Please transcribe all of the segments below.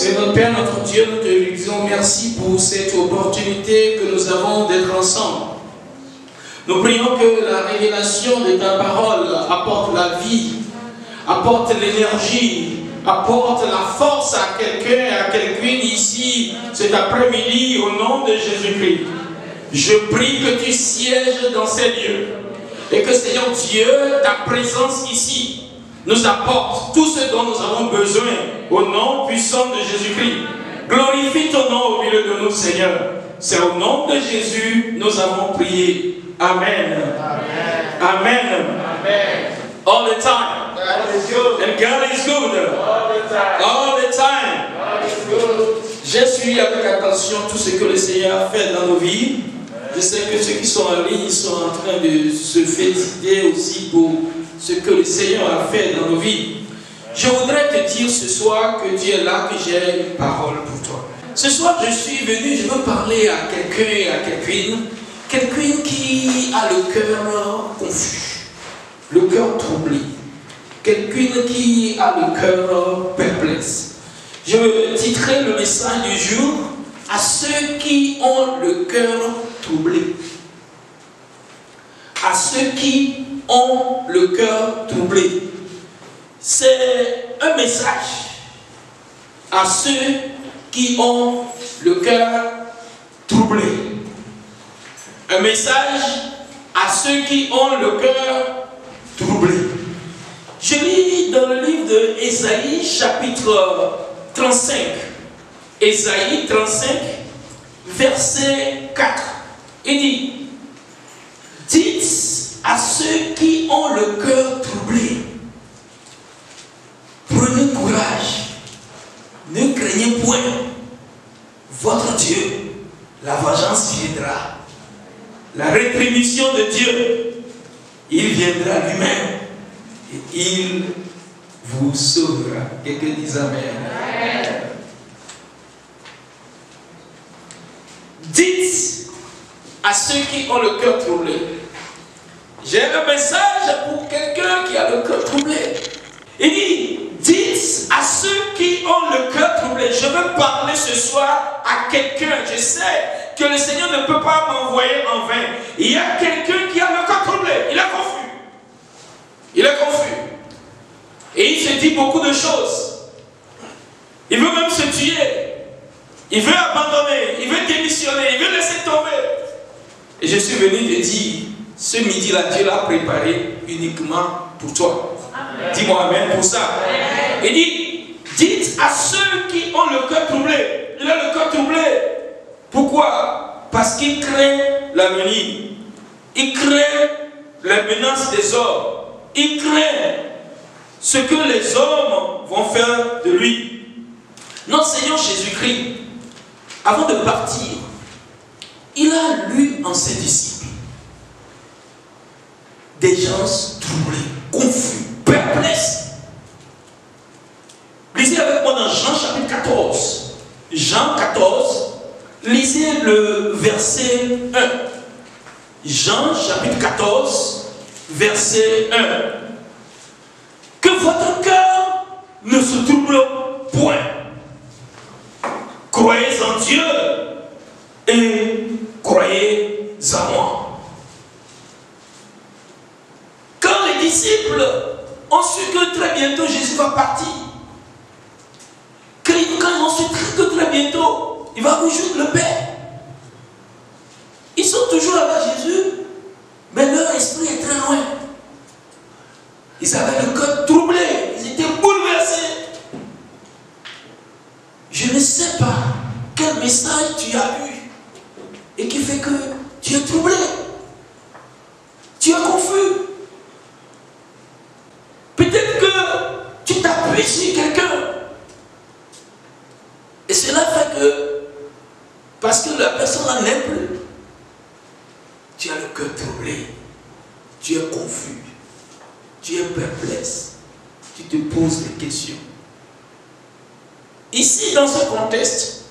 Seigneur Père, notre Dieu, nous te disons merci pour cette opportunité que nous avons d'être ensemble. Nous prions que la révélation de ta parole apporte la vie, apporte l'énergie, apporte la force à quelqu'un, à quelqu'une ici cet après-midi au nom de Jésus-Christ. Je prie que tu sièges dans ces lieux et que Seigneur Dieu, ta présence ici nous apporte tout ce dont nous avons besoin au nom puissant de Jésus-Christ. Glorifie ton nom au milieu de nous, Seigneur. C'est au nom de Jésus nous avons prié. Amen. Amen. Amen. Amen. All the time. God is good. And God is good. All the time. All the time. God is good. J'ai suivi avec attention tout ce que le Seigneur a fait dans nos vies. Je sais que ceux qui sont en ligne, ils sont en train de se féliciter aussi pour ce que le Seigneur a fait dans nos vies. Je voudrais te dire ce soir que tu es là, que j'ai une parole pour toi. Ce soir, je suis venu, je veux parler à quelqu'un et à quelqu'une qui a le cœur confus, le cœur troublé, quelqu'une qui a le cœur perplexe. Je titrerai le message du jour à ceux qui ont le cœur troublé. À ceux qui ont le cœur troublé. C'est un message à ceux qui ont le cœur troublé. Un message à ceux qui ont le cœur troublé. Je lis dans le livre de Ésaïe, chapitre 35. Ésaïe 35, verset 4. Il dit: dites à ceux qui ont le cœur troublé, prenez courage, ne craignez point, votre Dieu, la vengeance viendra. La rétribution de Dieu, il viendra lui-même et il vous sauvera. Quelqu'un dit Amen. Dites à ceux qui ont le cœur troublé. J'ai un message pour quelqu'un qui a le cœur troublé. Il dit, dites à ceux qui ont le cœur troublé. Je veux parler ce soir à quelqu'un. Je sais que le Seigneur ne peut pas m'envoyer en vain. Il y a quelqu'un qui a le cœur troublé. Il est confus. Il est confus. Et il se dit beaucoup de choses. Il veut même se tuer. Il veut abandonner. Il veut démissionner. Il veut laisser tomber. Et je suis venu te dire, ce midi-là, Dieu l'a préparé uniquement pour toi. Dis-moi Amen pour ça. Amen. Il dit, dites à ceux qui ont le cœur troublé. Il a le cœur troublé. Pourquoi? Parce qu'il craint l'avenir. Il craint les menaces des hommes. Il craint ce que les hommes vont faire de lui. Notre Seigneur Jésus-Christ, avant de partir, il a lu en ses disciples des gens troublés, confus, perplexes. Lisez avec moi dans Jean chapitre 14. Jean 14, lisez le verset 1. Jean chapitre 14, verset 1. Que votre cœur ne se trouble point. Croyez en Dieu et croyez en moi. Quand les disciples ont su que très bientôt Jésus va partir, quand ils ont su que très bientôt il va rejoindre le Père, ils sont toujours avec Jésus, mais leur esprit est très loin. Ils avaient le cœur troublé, ils étaient bouleversés. Je ne sais pas quel message tu as eu et qui fait que tu es troublé, tu es confus. Peut-être que tu t'appuies sur quelqu'un et cela fait que, parce que la personne n'aime plus, tu as le cœur troublé, tu es confus, tu es perplexe, tu te poses des questions. Ici, dans ce contexte,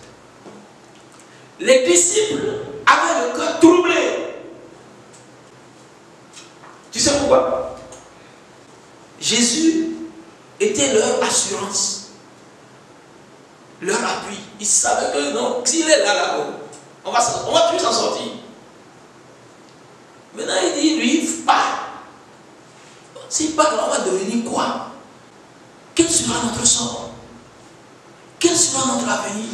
les disciples avaient le cœur troublé. Tu sais pourquoi? Jésus était leur assurance. leur appui. Ils savaient que non, s'il est là-haut, on va plus s'en sortir. Maintenant, il dit, lui, pas. S'il part, on va devenir quoi? Quel sera notre sort? Quel sera notre avenir?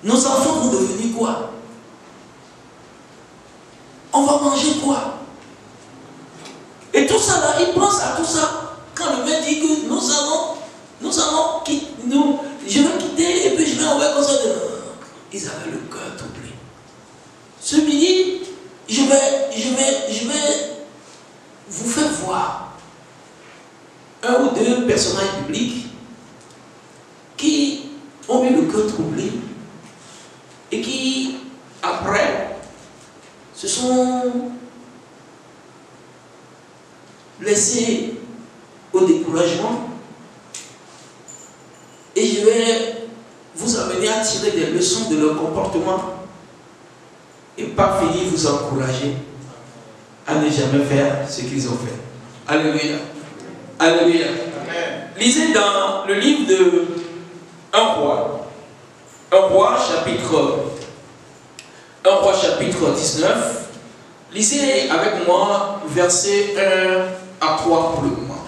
Nos enfants vont devenir quoi? On va manger quoi? Et tout ça là, il pense à tout ça. Quand le maître dit que je vais quitter et puis je vais envoyer comme ça. Ils avaient le cœur troublé. Ce midi, je vais vous faire voir un ou deux personnages bibliques qui ont eu le cœur troublé et qui, après, se sont laissés au découragement. Et je vais vous amener à tirer des leçons de leur comportement et par finir vous encourager à ne jamais faire ce qu'ils ont fait. Alléluia. Alléluia. Amen. Lisez dans le livre de 1 Roi. 1 Roi chapitre 19. Lisez avec moi versets 1 à 3 pour le moment.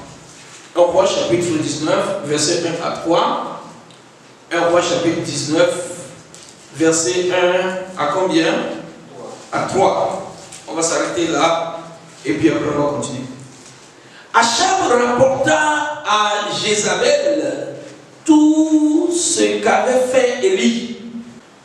1 Roi chapitre 19, versets 1 à 3. 1 Roi chapitre 19, verset 1 à combien? À 3. On va s'arrêter là et puis après on va continuer. Achab rapporta à Jézabel tout ce qu'avait fait Élie.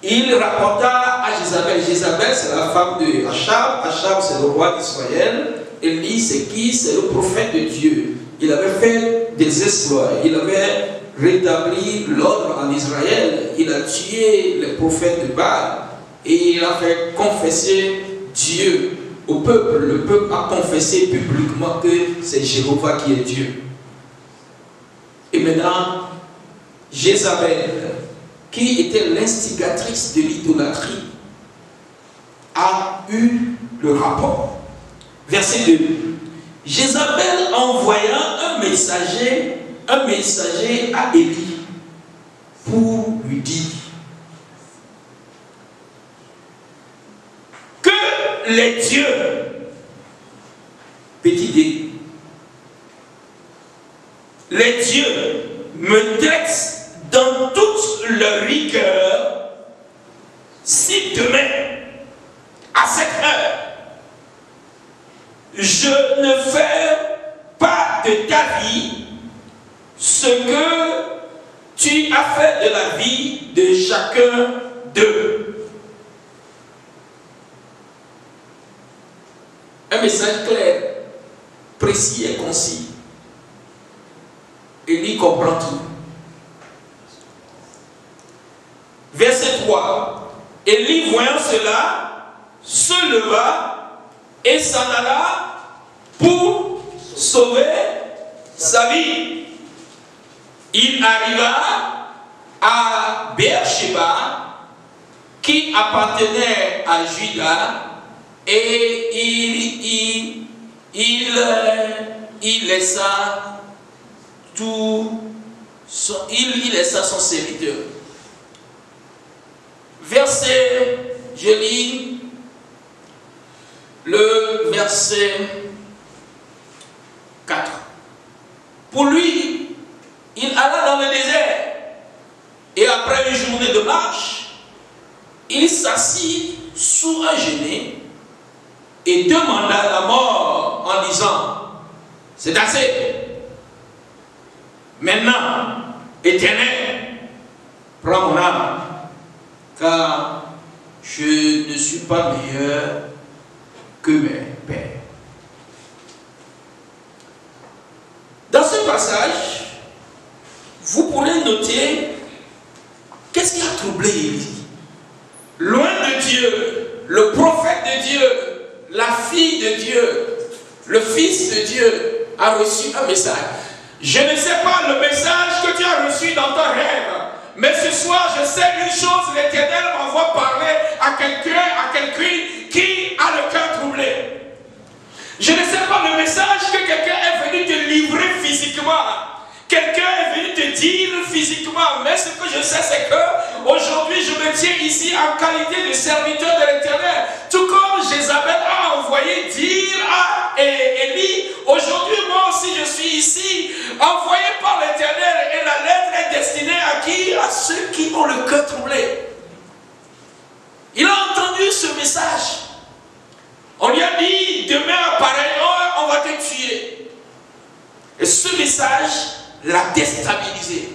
Il rapporta à Jézabel. Jézabel, c'est la femme de Achab. Achab, c'est le roi d'Israël. Élie, c'est qui? C'est le prophète de Dieu. Il avait fait des exploits. Il avait rétabli l'ordre en Israël. Il a tué les prophètes de Baal. Et il a fait confesser Dieu au peuple. Le peuple a confessé publiquement que c'est Jéhovah qui est Dieu. Et maintenant, Jézabel, qui était l'instigatrice de l'idolâtrie, a eu le rapport. Verset 2. Jézabel envoya un messager à Élie pour lui dire que les dieux, petit d, les dieux me traitent dans toute leur rigueur si demain, à cette heure, je ne fais pas de ta vie ce que tu as fait de la vie de chacun d'eux. Un message clair, précis et concis. Élie comprend tout. Verset 3. Élie, voyant cela, se leva et s'en alla pour sauver sa vie. Il arriva à Beersheba, qui appartenait à Juda, et il laissa son serviteur. Verset, je lis le verset 4. Pour lui, il alla dans le désert et après une journée de marche, il s'assit sous un genêt et demanda la mort en disant: c'est assez. Maintenant, Éternel, prends mon âme, car je ne suis pas meilleur que mes pères. Dans ce passage, vous pourrez noter qu'est-ce qui a troublé Élie. Loin de Dieu, le prophète de Dieu, la fille de Dieu, le fils de Dieu a reçu un message. Je ne sais pas le message que tu as reçu dans ton rêve, mais ce soir, je sais une chose, l'Éternel m'envoie parler à quelqu'un, qui a le cœur troublé. Je ne sais pas le message que quelqu'un est venu te livrer physiquement, Quelqu'un est venu te dire physiquement, mais ce que je sais, c'est que aujourd'hui je me tiens ici en qualité de serviteur de l'Éternel. Tout comme Jézabel a envoyé dire à Élie, aujourd'hui moi aussi je suis ici, envoyé par l'Éternel, et la lettre est destinée à qui? À ceux qui ont le cœur troublé. Il a entendu ce message. On lui a dit, demain à pareille heure, on va te tuer. Et ce message l'a déstabilisé.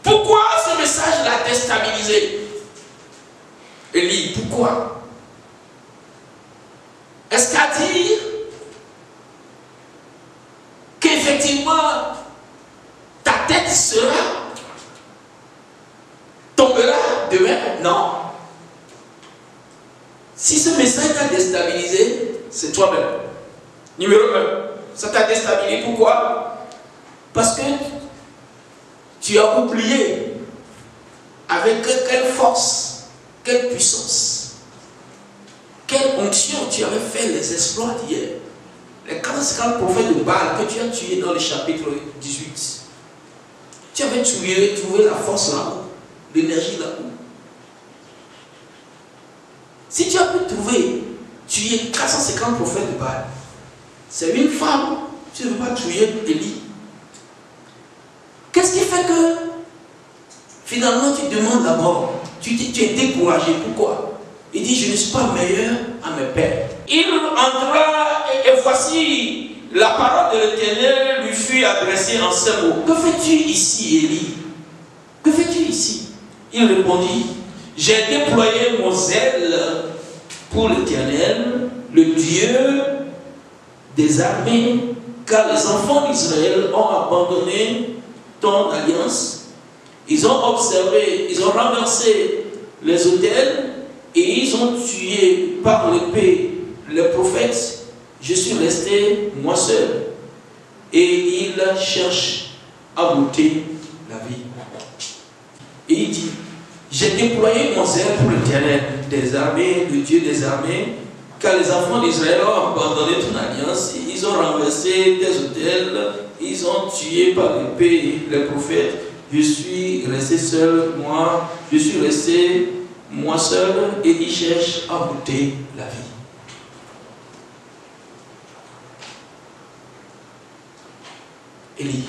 Pourquoi ce message l'a déstabilisé? Élie, pourquoi? Est-ce qu'à dire qu'effectivement ta tête tombera demain? Non. Si ce message t'a déstabilisé, c'est toi-même. Numéro 1, ça t'a déstabilisé. Pourquoi? Parce que tu as oublié avec quelle force, quelle puissance, quelle onction tu avais fait les exploits d'hier. Les 40 prophètes de Baal que tu as tués dans le chapitre 18. Tu avais trouvé la force là-haut, l'énergie là-haut. Si tu as pu tuer 450 prophètes de Baal, c'est une femme, tu ne veux pas tuer Élie. Qu'est-ce qui fait que finalement tu demandes la mort? Tu es découragé. Pourquoi? Il dit, je ne suis pas meilleur à mes pères. Il entra et voici la parole de l'Éternel lui fut adressée en ces mots. Que fais-tu ici, Élie? Que fais-tu ici? Il répondit, j'ai déployé mon zèle pour l'Éternel, le Dieu des armées, car les enfants d'Israël ont abandonné ton alliance. Ils ont observé, ils ont renversé les autels et ils ont tué par l'épée les prophètes. Je suis resté moi seul. Et il cherche à m'ôter la vie. Et il dit, j'ai déployé mon zèle pour l'Éternel des armées, le Dieu des armées, car les enfants d'Israël ont abandonné ton alliance, ils ont renversé tes autels, ils ont tué par l'épée les prophètes. Je suis resté seul, moi, je suis resté moi seul, et ils cherchent à m'ôter la vie. Élie,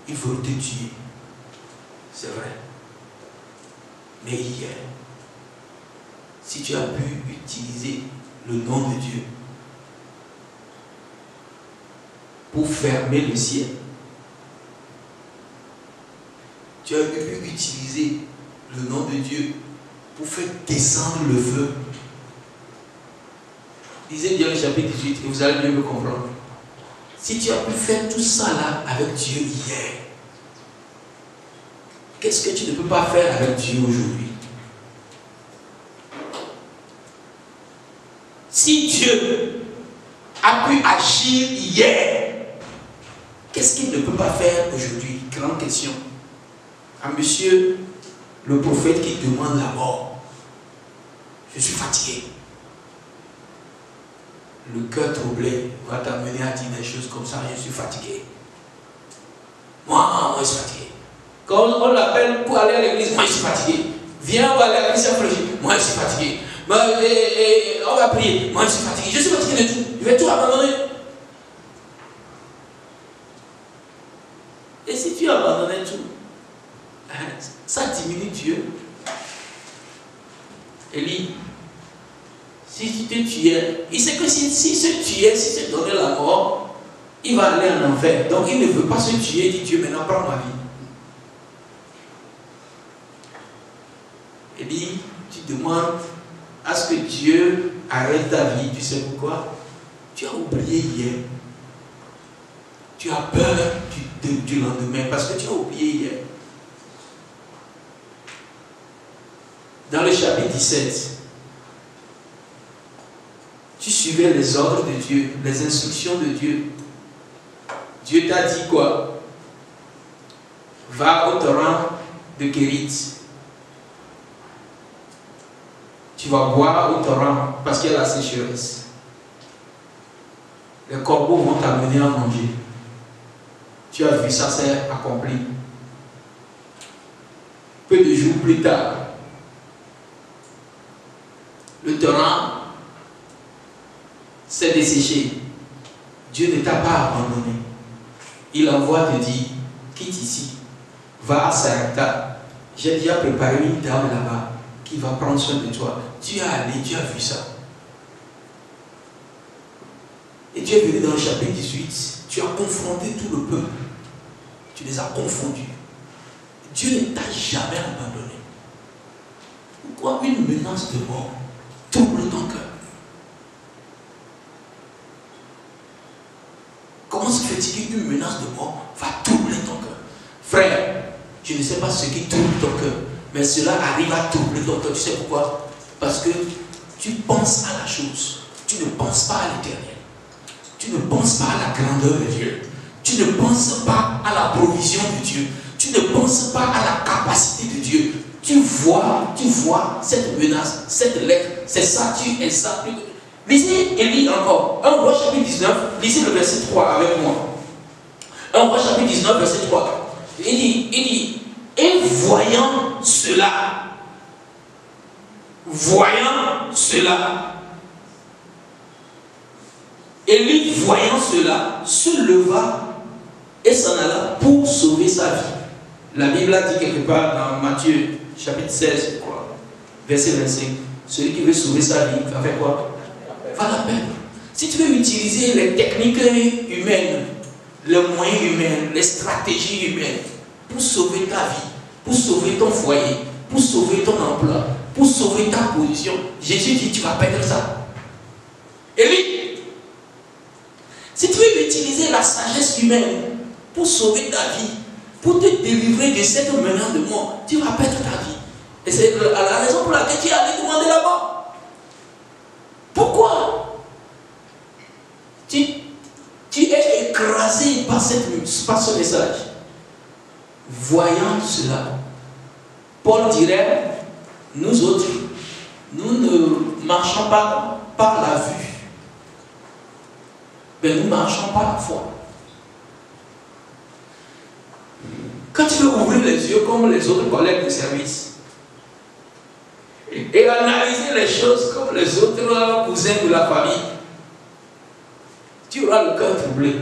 il faut te tuer, c'est vrai. Mais hier, si tu as pu utiliser le nom de Dieu pour fermer le ciel, tu as pu utiliser le nom de Dieu pour faire descendre le feu. Lisez bien le chapitre 18 et vous allez mieux me comprendre. Si tu as pu faire tout ça là avec Dieu hier, qu'est-ce que tu ne peux pas faire avec Dieu aujourd'hui? Si Dieu a pu agir hier, qu'est-ce qu'il ne peut pas faire aujourd'hui? Grande question. À monsieur le prophète qui demande la mort. Je suis fatigué. Le cœur troublé va t'amener à dire des choses comme ça. Je suis fatigué. Moi je suis fatigué. Quand on l'appelle pour aller à l'église, moi je suis fatigué. Viens, on va aller à l'église après. Moi je suis fatigué. On va prier. Moi je suis fatigué. Je suis fatigué de tout. Je vais tout abandonner. Et si tu abandonnais tout, ça diminue Dieu. Élie, si tu te tuais, il sait que s'il se tuait, s'il se donnait la mort, il va aller en enfer. Donc il ne veut pas se tuer, il dit Dieu, maintenant prends ma vie. Élie, tu demandes à ce que Dieu arrête ta vie. Tu sais pourquoi? Tu as oublié hier. Tu as peur du lendemain parce que tu as oublié hier. Dans le chapitre 17, tu suivais les ordres de Dieu, les instructions de Dieu. Dieu t'a dit quoi? Va au torrent de Kérit. Tu vas boire au torrent parce qu'il y a la sécheresse. Les corbeaux vont t'amener à manger. tu as vu ça s'est accompli. Peu de jours plus tard, le torrent s'est desséché. Dieu ne t'a pas abandonné. Il envoie te dire, quitte ici, va à Sarepta. J'ai déjà préparé une dame là-bas qui va prendre soin de toi. Tu es allé, tu as vu ça. Et tu es venu dans le chapitre 18, tu as confronté tout le peuple. Tu les as confondus. Dieu ne t'a jamais abandonné. Pourquoi une menace de mort trouble ton cœur? Comment se fait-il qu'une menace de mort va troubler ton cœur? Frère, je ne sais pas ce qui trouble ton cœur, mais cela arrive à troubler ton cœur. Tu sais pourquoi? Parce que tu penses à la chose. Tu ne penses pas à l'éternel. Tu ne penses pas à la grandeur de Dieu. Tu ne penses pas à la provision de Dieu. Tu ne penses pas à la capacité de Dieu. Tu vois cette menace, cette lettre, c'est ça, tu es ça. Lisez Élie encore. 1 Roi chapitre 19, lisez le verset 3 avec moi. 1 Roi chapitre 19, verset 3. Il dit, et voyant cela, Élie, voyant cela, se leva et s'en alla pour sauver sa vie. La Bible a dit quelque part dans Matthieu chapitre 16, je crois, verset 25, celui qui veut sauver sa vie, va faire quoi? Va la perdre. Si tu veux utiliser les techniques humaines, les moyens humains, les stratégies humaines pour sauver ta vie, pour sauver ton foyer, pour sauver ton emploi, pour sauver ta position, Jésus dit tu vas perdre ça. Élie, si tu veux utiliser la sagesse humaine pour sauver ta vie, pour te délivrer de cette menace de mort, tu vas perdre ta vie. Et c'est la raison pour laquelle tu es allé demander la mort. Pourquoi tu es écrasé par ce message. Voyant cela, Paul dirait, nous autres, nous ne marchons pas par la vue, mais nous marchons par la foi. Quand tu veux ouvrir les yeux comme les autres collègues de service et analyser les choses comme les autres cousins de la famille, tu auras le cœur troublé.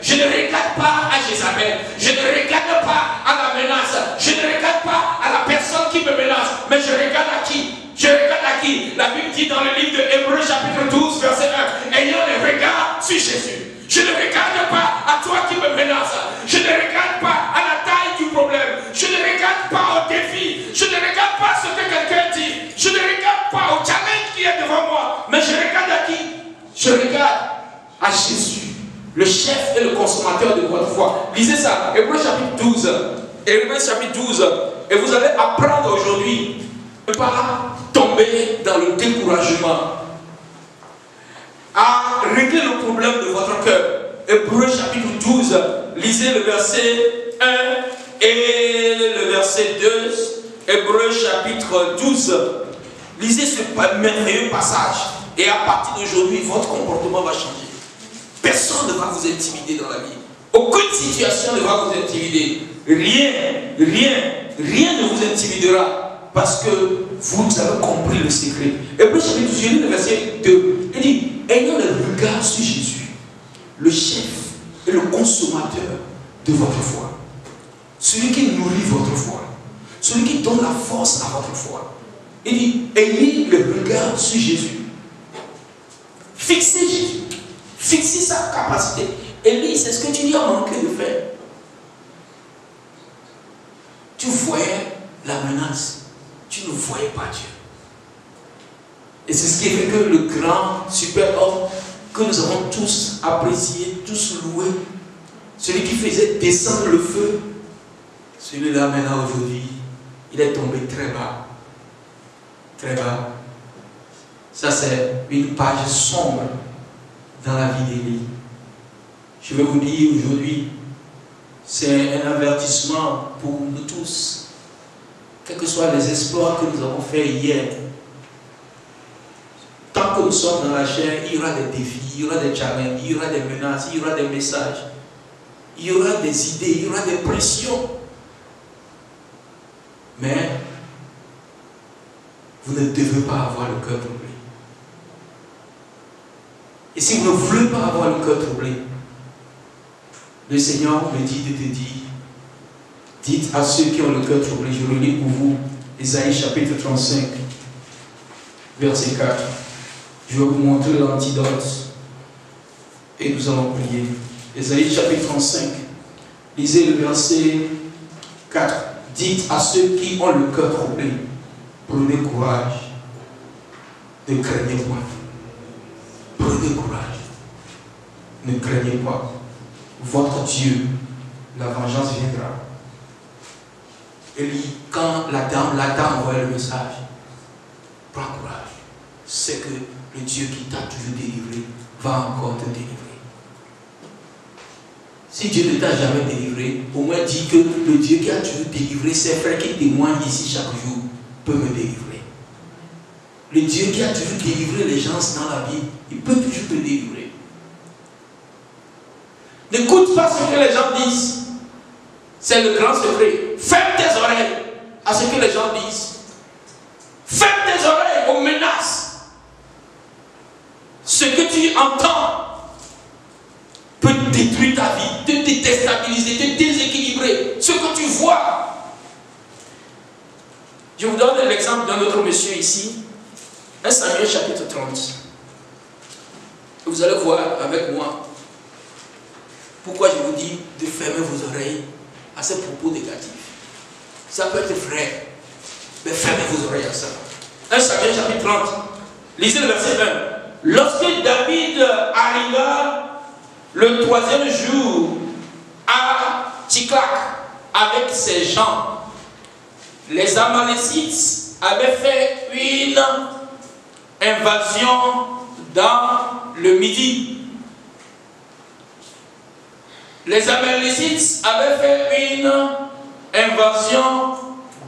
Je ne regarde pas à Jézabel, je ne regarde pas à la menace, je ne regarde pas à la personne qui me menace, mais je regarde à qui? Je regarde à qui? La Bible dit dans le livre de Hébreux chapitre 12 verset 1, ayant le regard sur Jésus. Je ne regarde pas à toi qui me menace, je ne regarde pas à la taille du problème, je ne regarde pas au défi, je ne regarde pas ce que quelqu'un dit, je ne regarde pas au challenge qui est devant moi, mais je regarde à qui? Je regarde à Jésus, le chef et le consommateur de votre foi. Lisez ça, Hébreux chapitre 12. Hébreux chapitre 12. Et vous allez apprendre aujourd'hui ne pas tomber dans le découragement, à régler le problème de votre cœur. Hébreux chapitre 12. Lisez le verset 1 et le verset 2. Hébreux chapitre 12. Lisez ce merveilleux passage. Et à partir d'aujourd'hui, votre comportement va changer. Personne ne va vous intimider dans la vie. Aucune situation ne va vous intimider. Rien ne vous intimidera parce que vous avez compris le secret. Et puis, chapitre 12, le verset 2, il dit, ayant le regard sur Jésus, le chef et le consommateur de votre foi, celui qui nourrit votre foi, celui qui donne la force à votre foi. Il dit, ayez le regard sur Jésus. Fixez Jésus. Fixez sa capacité. Élie, c'est ce que tu lui as manqué de faire. Tu voyais la menace. Tu ne voyais pas Dieu. Et c'est ce qui fait que le grand super homme que nous avons tous apprécié, tous loué, celui qui faisait descendre le feu, celui-là maintenant aujourd'hui, il est tombé très bas. Très bas. Ça c'est une page sombre dans la vie d'Élie. Je vais vous dire aujourd'hui, c'est un avertissement pour nous tous. Quels que soient les exploits que nous avons faits hier, tant que nous sommes dans la chair, il y aura des défis, il y aura des challenges, il y aura des menaces, il y aura des messages. il y aura des idées, il y aura des pressions. Mais vous ne devez pas avoir le cœur troublé. Et si vous ne voulez pas avoir le cœur troublé, le Seigneur me dit de te dire, dites à ceux qui ont le cœur troublé, je relis pour vous, Ésaïe chapitre 35, verset 4. Je vais vous montrer l'antidote et nous allons prier. Ésaïe chapitre 35, lisez le verset 4. Dites à ceux qui ont le cœur troublé, prenez courage, ne craignez pas. Prenez courage, ne craignez pas. Votre Dieu, la vengeance viendra. Et quand la dame envoie le message, prends courage. C'est que le Dieu qui t'a toujours délivré va encore te délivrer. Si Dieu ne t'a jamais délivré, au moins dis que le Dieu qui a toujours délivré ses frères qui témoignent ici chaque jour peut me délivrer. Le Dieu qui a toujours délivré les gens dans la vie, il peut toujours te délivrer. N'écoute pas ce que les gens disent. C'est le grand secret. Ferme tes oreilles à ce que les gens disent. Ferme tes oreilles aux menaces. Ce que tu entends peut détruire ta vie, te déstabiliser, te déséquilibrer. Ce que tu vois. Je vous donne l'exemple d'un autre monsieur ici. 1 Samuel chapitre 30. Vous allez voir avec moi pourquoi je vous dis de fermer vos oreilles à ces propos négatifs. Ça peut être vrai, mais fermez vos oreilles à ça. 1 Samuel chapitre 30. Lisez le verset 1. Lorsque David arriva le 3e jour à Tsiklag avec ses gens, les Amalécites avaient fait une invasion dans le Midi. Les Amalécites avaient fait une invasion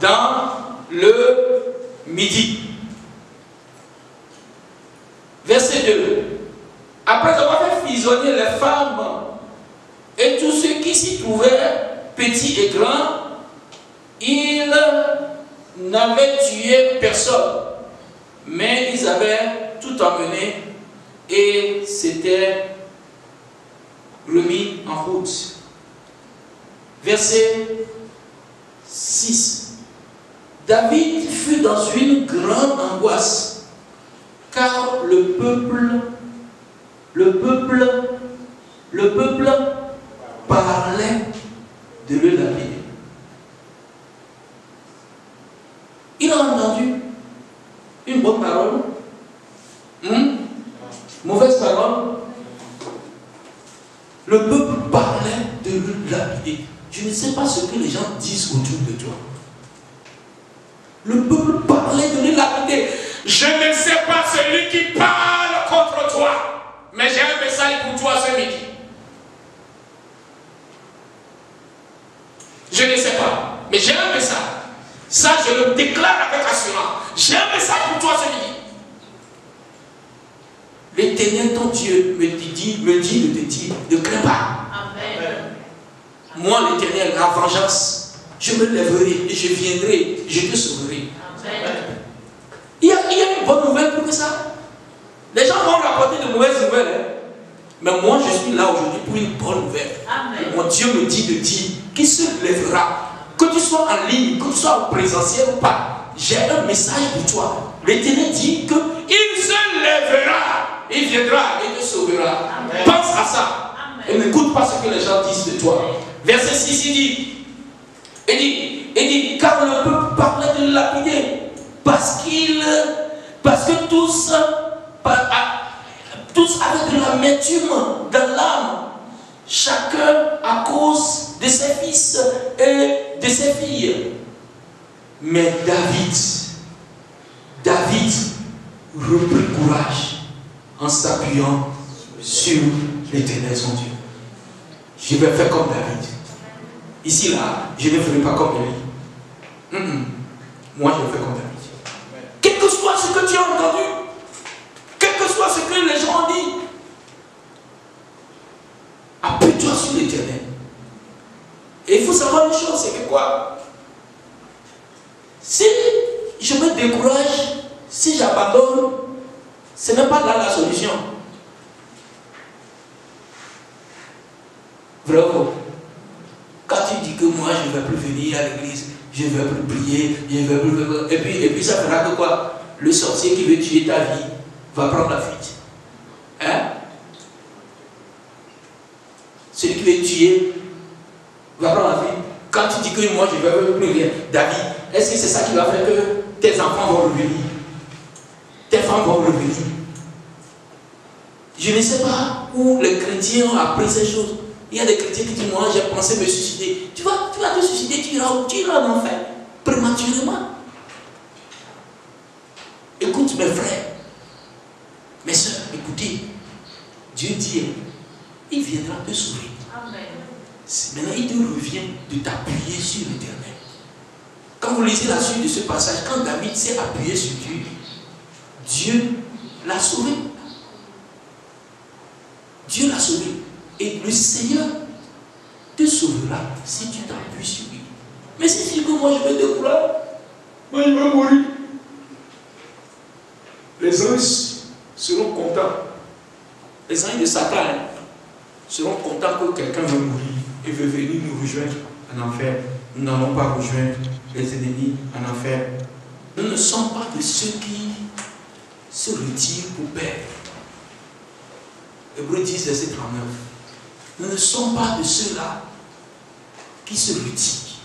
dans le Midi. Verset 2. Après avoir fait prisonnier les femmes et tous ceux qui s'y trouvaient, petits et grands, ils n'avaient tué personne, mais ils avaient tout emmené et s'étaient remis en route. Verset 6. David fut dans une grande angoisse, car le peuple parlait de le lapider. Il a entendu une bonne parole, mauvaise parole. Le peuple parlait de le lapider. Je ne sais pas ce que les gens disent autour de toi. Le peuple parlait de le lapider. Je ne sais pas celui qui parle contre toi, mais j'ai un message pour toi ce midi. Je ne sais pas, mais j'ai un message. Ça, je le déclare avec assurance. J'ai un message pour toi ce midi. L'Éternel, ton Dieu, me dit de te dire, ne crains pas. Amen. Moi, l'Éternel, la vengeance, je me lèverai et je viendrai, je te sauverai. Amen. Il y a une bonne nouvelle pour ça. Les gens vont rapporter de mauvaises nouvelles. Hein? Mais moi, je suis là aujourd'hui pour une bonne nouvelle. Amen. Mon Dieu me dit de dire qu'il se lèvera. Que tu sois en ligne, que tu sois en présentiel ou pas, j'ai un message pour toi. L'Éternel dit qu'il se lèvera, il viendra et te sauvera. Amen. Pense à ça. Amen. Et n'écoute pas ce que les gens disent de toi. Verset 6, il dit, car le peuple parlait de lapider, parce que tous avaient de l'amertume dans l'âme, chacun à cause de ses fils et de ses filles. Mais David reprit courage en s'appuyant sur l'Éternel son Dieu. Je vais faire comme David. Ici, là, je ne ferai pas comme lui. Moi, je vais faire comme David. Quel que soit ce que tu as entendu, quel que soit ce que les gens ont dit, appuie-toi sur l'Éternel chose, c'est que quoi? Si je me décourage, si j'abandonne, ce n'est pas là la solution. Vrai ou faux? Quand tu dis que moi je ne vais plus venir à l'église, je ne vais plus prier, je ne vais plus... Et puis ça fera que quoi? Le sorcier qui veut tuer ta vie va prendre la fuite. Hein? Celui qui veut tuer va prendre la fuite. Quand tu dis que moi je ne vais plus rien, David, est-ce que c'est ça qui va faire que tes enfants vont revenir? Tes femmes vont revenir? Je ne sais pas où les chrétiens ont appris ces choses. Il y a des chrétiens qui disent, moi j'ai pensé me suicider. Tu vas te suicider, tu iras où? Tu iras en enfer, prématurément. Écoute mes frères, mes soeurs, écoutez. Dieu dit, il viendra te sauver. Amen. Maintenant, il te revient de t'appuyer sur l'Éternel. Quand vous lisez la suite de ce passage, quand David s'est appuyé sur Dieu, Dieu l'a sauvé. Dieu l'a sauvé. Et le Seigneur te sauvera si tu t'appuies sur lui. Mais si tu dis que moi je vais décourager, moi je vais mourir. Les anges seront contents. Les anges de Satan seront contents que quelqu'un veut mourir et veut venir nous rejoindre en enfer. Nous n'allons pas rejoindre les ennemis en enfer. Nous ne sommes pas de ceux qui se retirent pour perdre. Hébreux 10, verset 39. Nous ne sommes pas de ceux-là qui se retirent,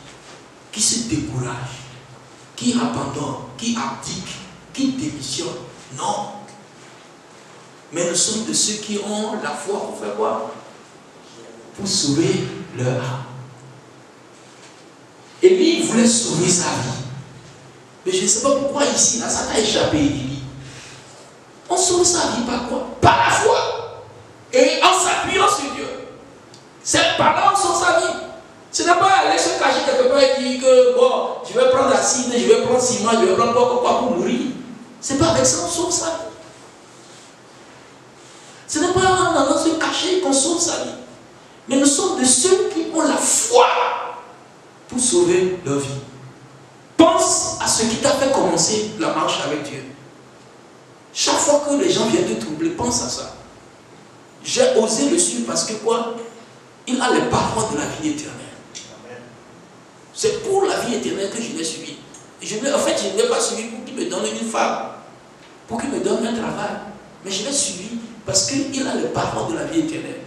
qui se découragent, qui abandonnent, qui abdiquent, qui démissionnent. Non. Mais nous sommes de ceux qui ont la foi pour faire quoi? Pour sauver leur âme. Élie voulait sauver sa vie. Mais je ne sais pas pourquoi ici, là, ça t'a échappé, Élie. On sauve sa vie par quoi? Par la foi. Et en s'appuyant sur Dieu. C'est par là qu'on sauve sa vie. Ce n'est pas aller se cacher quelque part et dire que bon, je vais prendre acide, je vais prendre ciment, je vais prendre quoi pour mourir. Ce n'est pas avec ça qu'on sauve sa vie. Ce n'est pas en allant se cacher qu'on sauve sa vie. Mais nous sommes de ceux qui ont la foi pour sauver leur vie. Pense à ce qui t'a fait commencer la marche avec Dieu. Chaque fois que les gens viennent te troubler, pense à ça. J'ai osé le suivre parce que quoi? Il a les paroles de la vie éternelle. C'est pour la vie éternelle que je l'ai suivi. En fait, je ne l'ai pas suivi pour qu'il me donne une femme, pour qu'il me donne un travail. Mais je l'ai suivi parce qu'il a les paroles de la vie éternelle.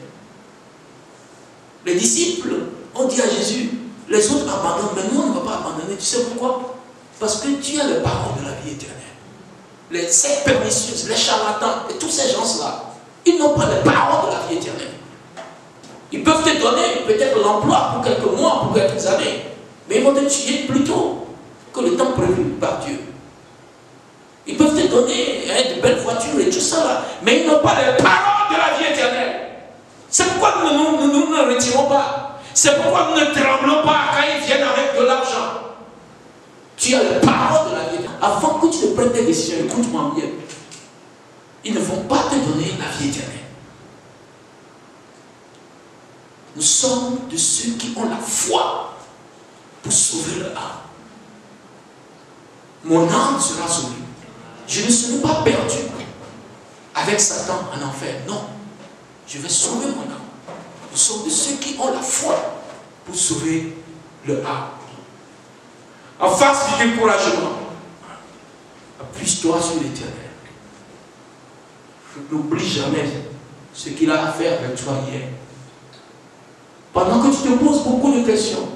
Les disciples ont dit à Jésus, les autres abandonnent, mais nous on ne va pas abandonner. Tu sais pourquoi? Parce que tu as les paroles de la vie éternelle. Les sectes pernicieuses, les charlatans et tous ces gens-là, ils n'ont pas les paroles de la vie éternelle. Ils peuvent te donner peut-être l'emploi pour quelques mois, pour quelques années, mais ils vont te tuer plus tôt que le temps prévu par Dieu. Ils peuvent te donner de belles voitures et tout ça là, mais ils n'ont pas les paroles de la vie éternelle. C'est pourquoi nous ne retirons pas. C'est pourquoi nous ne tremblons pas quand ils viennent avec de l'argent. Tu as les paroles de la vie éternelle. Avant que tu ne prennes des décisions, écoute-moi bien. Ils ne vont pas te donner la vie éternelle. Nous sommes de ceux qui ont la foi pour sauver leur âme. Mon âme sera sauvée. Je ne serai pas perdu avec Satan en enfer. Non. Je vais sauver mon âme. Nous sommes de ceux qui ont la foi pour sauver leur âme. En face du découragement, appuie-toi sur l'Éternel. N'oublie jamais ce qu'il a fait avec toi hier. Pendant que tu te poses beaucoup de questions,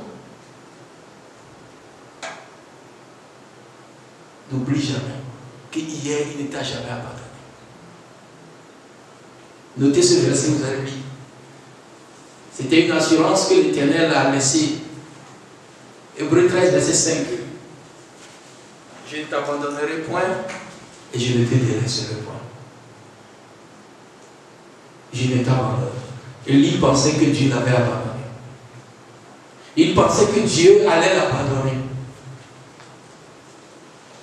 n'oublie jamais qu'hier, il ne t'a jamais abandonné. Notez ce verset, vous allez lire. C'était une assurance que l'Éternel a laissée. Hébreux 13, verset 5. Je ne t'abandonnerai point et je ne te délaisserai point. Je ne t'abandonne. Élie pensait que Dieu l'avait abandonné. Il pensait que Dieu allait l'abandonner.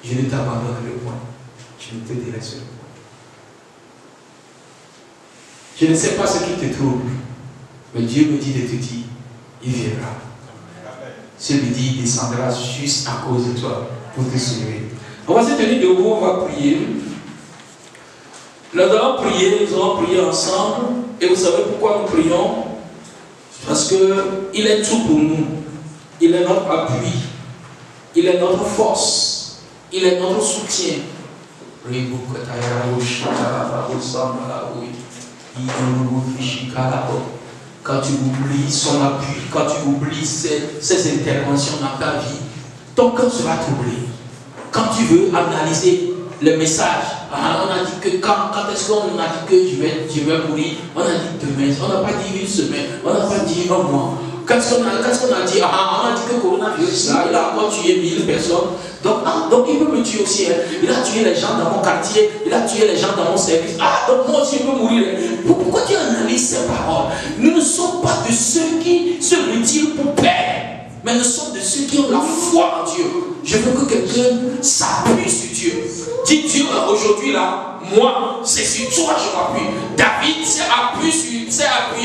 Je ne t'abandonnerai point. Je ne te délaisserai point. Je ne sais pas ce qui te trouble, mais Dieu me dit de te dire, il viendra. ce midi descendra juste à cause de toi pour te sauver. On va se tenir debout, on va prier. Nous allons prier ensemble. Et vous savez pourquoi nous prions? Parce qu'il est tout pour nous. Il est notre appui. Il est notre force. Il est notre soutien. Quand tu oublies son appui, quand tu oublies ses interventions dans ta vie, ton cœur sera troublé. Quand tu veux analyser le message, on a dit que quand est-ce qu'on a dit que je vais mourir? On a dit demain, on n'a pas dit une semaine, on n'a pas dit un mois. Qu'est-ce qu'on a dit? On a dit que le coronavirus là, il a encore tué 1000 personnes. Donc il peut me tuer aussi. Hein. Il a tué les gens dans mon quartier, il a tué les gens dans mon service. Donc moi aussi je peux mourir. Pourquoi tu analyses ces paroles? Nous ne sommes pas de ceux qui se retirent pour perdre, mais nous sommes de ceux qui ont la foi en Dieu. Je veux que quelqu'un s'appuie sur Dieu. Dis Dieu aujourd'hui là, moi c'est sur toi je m'appuie. David s'est appuyé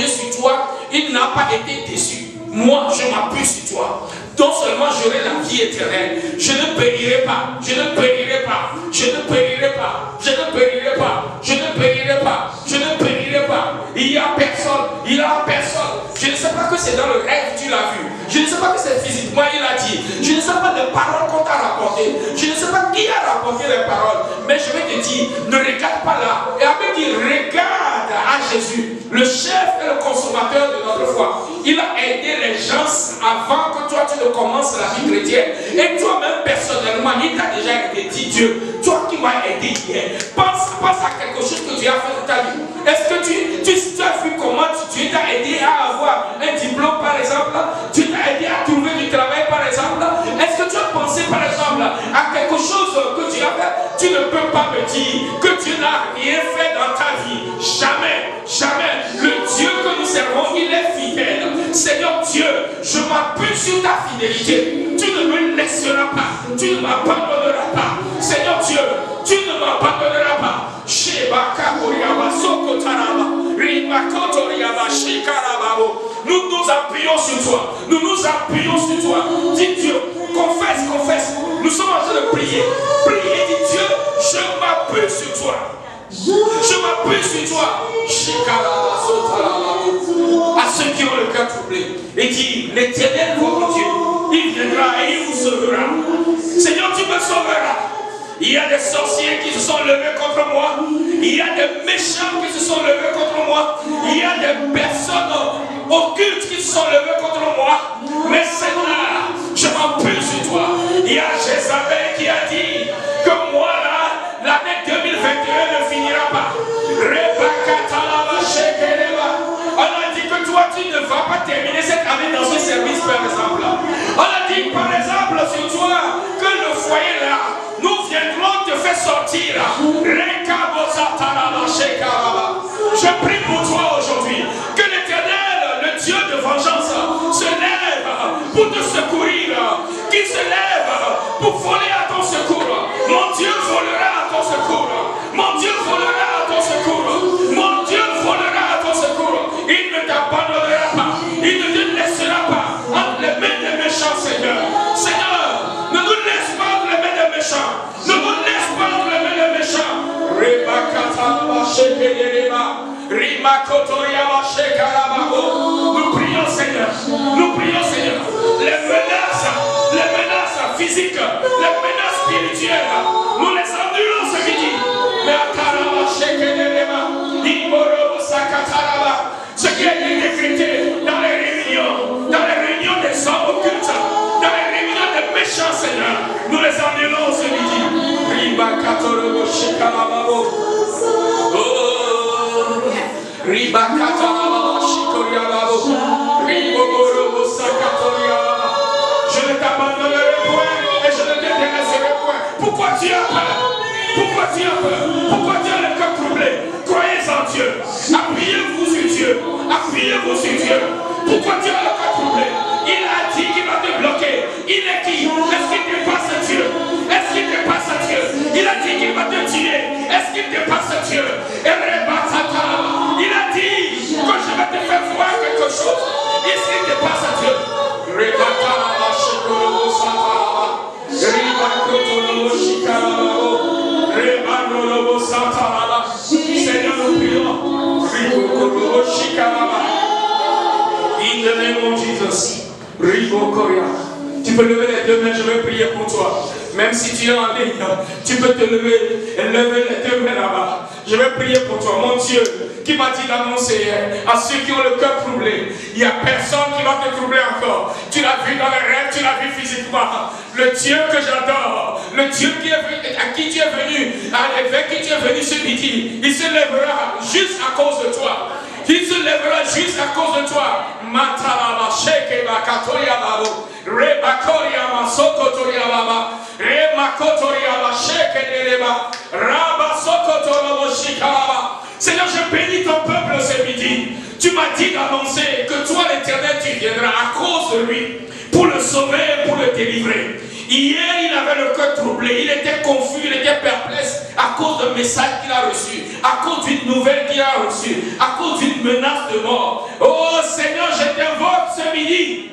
sur toi, il n'a pas été déçu. Moi je m'appuie sur toi. Non seulement j'aurai la vie éternelle, je ne périrai pas, je ne périrai pas, je ne périrai pas, je ne périrai pas, je ne périrai pas, je ne périrai pas. Il n'y a personne, il n'y a personne. Je ne sais pas que c'est dans le rêve tu l'as vu. Je ne sais pas que c'est physiquement il a dit. Je ne sais pas les paroles qu'on t'a rapportées. Je ne sais pas qui a rapporté les paroles. Mais je vais te dire, ne regarde pas là. Et après dire, regarde à Jésus, le chef et le consommateur de notre foi. Il a aidé les gens avant que toi tu ne commences la vie chrétienne. Et toi-même personnellement, il t'a déjà aidé. Dis Dieu, toi qui m'as aidé hier, pense à quelque chose que tu as fait de ta vie. Est-ce que tu as vu comment Dieu t'a aidé à avoir un diplôme par exemple? Tu t'as aidé à trouver du travail par exemple? Est-ce que tu as pensé par exemple à quelque chose que tu as fait? Tu ne peux pas me dire que Dieu n'a rien fait dans ta vie. Jamais, jamais. Le Dieu que nous servons, il est fidèle. Seigneur Dieu, je m'appuie sur ta fidélité. Tu ne me laisseras pas. Tu ne m'abandonneras pas. Seigneur Dieu, tu ne m'abandonneras pas. Nous nous appuyons sur toi. Nous nous appuyons sur toi. Dis Dieu, confesse. Nous sommes en train de prier. Priez, dis Dieu, je m'appuie sur toi. Je m'appuie sur toi. À ceux qui ont le cœur troublé. Et dit, l'Éternel votre Dieu, il viendra et il vous sauvera. Seigneur, tu me sauveras. Il y a des sorciers qui se sont levés contre moi. Il y a des méchants qui se sont levés contre moi. Il y a des personnes occultes qui se sont levées contre moi. Mais Seigneur, je m'appuie sur toi. Il y a Jézabel qui a dit que moi là, l'année 2021 ne finira pas. On a dit que toi tu ne vas pas terminer cette année dans ce service par exemple. On a dit par exemple sur toi que le foyer là, nous viendrons te faire sortir. Je prie pour toi aujourd'hui que l'Éternel, le Dieu de vengeance, se lève pour te secourir, qu'il se lève pour voler à ton secours. Mon Dieu volera à ton secours. Mon Dieu volera à ton secours. Mon Dieu volera à ton secours. Il ne t'abandonnera pas. Il ne te laissera pas entre les mains des méchants, Seigneur. Seigneur, ne nous laisse pas entre les mains des méchants. Ne nous laisse pas entre les mains des méchants. Nous prions, Seigneur. Nous prions, Seigneur. Les menaces physiques, les menaces spirituelles, nous les endurons ce midi. Ce qui a été décrété dans les réunions des hommes occultes, dans les réunions des méchants, Seigneur, nous les endurons ce midi. Je ne t'abandonnerai point et je ne te délaisserai point. Pourquoi tu as peur? Pourquoi tu as peur? Pourquoi tu as le cœur troublé? Croyez en Dieu. Appuyez-vous sur Dieu. Appuyez-vous sur Dieu. Pourquoi tu as le cœur troublé? Il a dit qu'il va te bloquer. Il est qui? Est-ce qu'il dépasse Dieu? Est-ce qu'il dépasse Dieu? Il a dit qu'il va te tuer. Est-ce qu'il dépasse Dieu? Il a dit que je vais te faire voir quelque chose. Est-ce qu'il dépasse Dieu? Seigneur, nous prions. In the name of Jesus. Tu peux lever les deux mains, je vais prier pour toi. Même si tu es en ligne, tu peux te lever et lever les deux mains là-bas. Je vais prier pour toi, mon Dieu, qui m'a dit d'annoncer à ceux qui ont le cœur troublé. Il n'y a personne qui va te troubler encore. Tu l'as vu dans les rêves, tu l'as vu physiquement. Le Dieu que j'adore, le Dieu qui est venu, à qui tu es venu, avec qui tu es venu ce midi, il se lèvera juste à cause de toi. Il se lèvera juste à cause de toi. Matalaba shekeba katoriababo. Rebakoria masokotoriababa. Remakotoriaba shekeleba. Raba sokotorabo shikalaba. Seigneur, je bénis ton peuple ce midi. Tu m'as dit d'annoncer que toi, l'Éternel, tu viendras à cause de lui pour le sauver, pour le délivrer. Hier, il avait le cœur troublé, il était confus, il était perplexe à cause d'un message qu'il a reçu, à cause d'une nouvelle qu'il a reçue, à cause d'une menace de mort. Oh Seigneur, je t'invoque ce midi.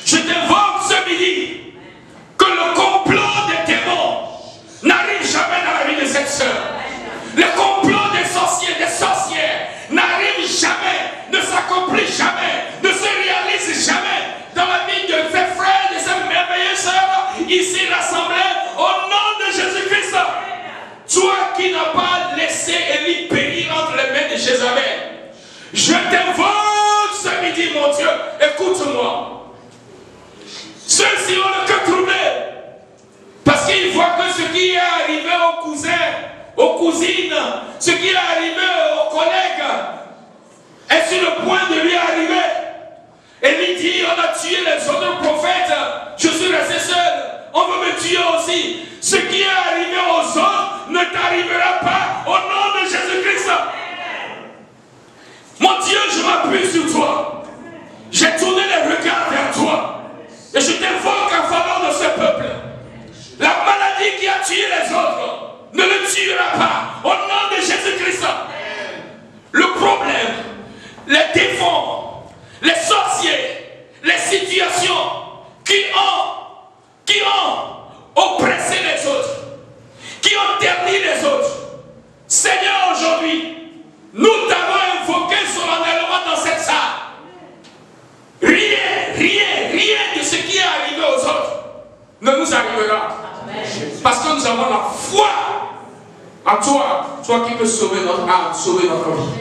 Je t'invoque ce midi que le complot des démons n'arrive jamais dans la vie de cette sœur. Le complot des sorciers, des sorcières n'arrive jamais, ne s'accomplit jamais, ne se réalise jamais dans la vie de ses frères, de ses merveilleuses sœurs ici rassemblés au nom de Jésus-Christ. Toi qui n'as pas laissé Élie périr entre les mains de Jézabel, je t'invoque ce midi, mon Dieu, écoute-moi. Ceux-ci ont le cœur troublé parce qu'ils voient que ce qui est arrivé aux cousins, aux cousines, ce qui est arrivé aux collègues est sur le point de lui arriver. Et lui dit, on a tué les autres prophètes, je suis resté seul, on veut me tuer aussi. Ce qui est arrivé aux autres ne t'arrivera pas au nom de Jésus-Christ. Mon Dieu, je m'appuie sur toi. J'ai tourné les regards vers toi. Et je t'invoque en faveur de ce peuple. La maladie qui a tué les autres ne le tuera pas au nom de Jésus-Christ. Le problème, les défauts, les sorciers, les situations qui ont oppressé les autres, qui ont terni les autres. Seigneur, aujourd'hui, nous t'avons invoqué solennellement dans cette salle. Rien de ce qui est arrivé aux autres ne nous arrivera. Parce que nous avons la foi en toi, toi qui peux sauver notre âme, sauver notre vie.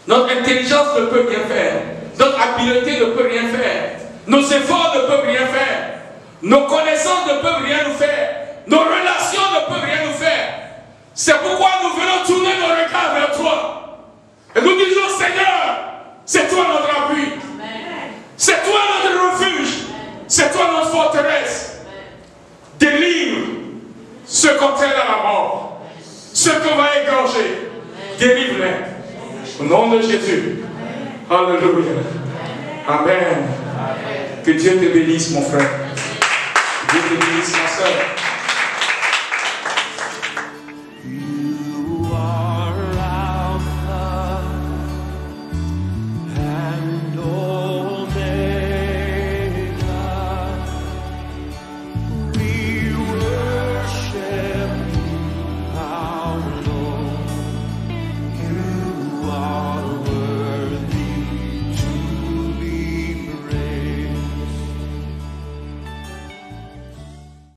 Notre intelligence ne peut rien faire. Notre habileté ne peut rien faire. Nos efforts ne peuvent rien faire. Nos connaissances ne peuvent rien nous faire. Nos relations ne peuvent rien nous faire. C'est pourquoi nous venons tourner nos regards vers toi. Et nous disons, Seigneur, c'est toi notre appui. C'est toi notre refuge. C'est toi notre forteresse. Délivre ceux qu'on traîne à la mort. Ceux qu'on va égorger. Délivre-les. Au nom de Jésus. Alléluia. Amen. Que Dieu te bénisse, mon frère. Que Dieu te bénisse, ma soeur.